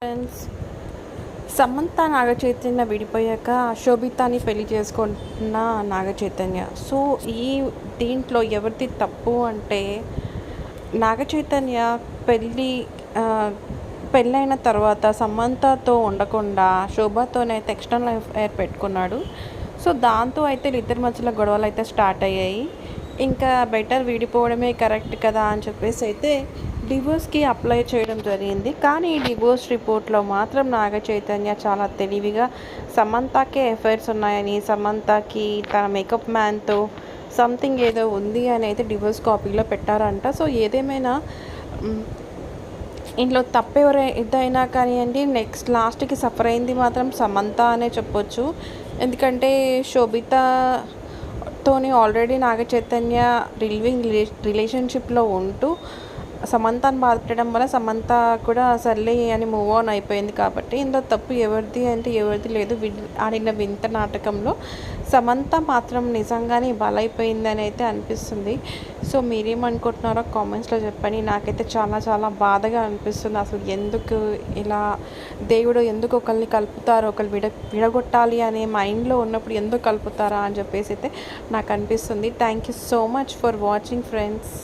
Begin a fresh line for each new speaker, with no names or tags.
Friends, Samantha Naga Chaitanya విడిపోయాక శోభితాని పెళ్లి చేసుకున్న Naga Chaitanya. So ఈ దీంట్లో ఎవరిది తప్పు అంటే, నాగచైతన్య పెళ్ళి పెళ్ళైన తర్వాత సమంతతో ఉండకుండా శోభతోనైతే ఎక్స్టర్నల్ అఫైర్ పెట్టుకున్నాడు. సో దాంతో అయితే ఇద్దరి మధ్యలో గొడవలు అయితే స్టార్ట్ అయ్యాయి. ఇంకా బెటర్ విడిపోవడమే కరెక్ట్ కదా అని చెప్పేసి అయితే డివోర్స్కి అప్లై చేయడం జరిగింది. కానీ ఈ డివోర్స్ రిపోర్ట్లో మాత్రం నాగచైతన్య చాలా తెలివిగా సమంతకే ఎఫైర్స్ ఉన్నాయని, సమంతకి తన మేకప్ మ్యాన్తో సంథింగ్ ఏదో ఉంది అని అయితే డివోర్స్ కాపీలో పెట్టారంట. సో ఏదేమైనా ఇంట్లో ఇదైనా కానివ్వండి, నెక్స్ట్ లాస్ట్కి సఫర్ అయింది మాత్రం సమంత అనే చెప్పొచ్చు. ఎందుకంటే శోభితతోని ఆల్రెడీ నాగచైతన్య రిలేషన్షిప్లో ఉంటూ సమంతను బాధపెట్టడం వల్ల సమంత కూడా సర్లే అని మూవ్ ఆన్ అయిపోయింది. కాబట్టి ఇందులో తప్పు ఎవరిది అంటే ఎవరిది లేదు. ఆడిన వింత నాటకంలో సమంత మాత్రం నిజంగానే బలైపోయిందని అయితే అనిపిస్తుంది. సో మీరేమనుకుంటున్నారో కామెంట్స్లో చెప్పండి. నాకైతే చాలా చాలా బాధగా అనిపిస్తుంది. అసలు ఎందుకు ఇలా దేవుడు ఎందుకు ఒకరిని కలుపుతారో, ఒకరు విడగొట్టాలి అనే మైండ్లో ఉన్నప్పుడు ఎందుకు కలుపుతారా అని చెప్పేసి అయితే నాకు అనిపిస్తుంది. Thank you so much for watching friends.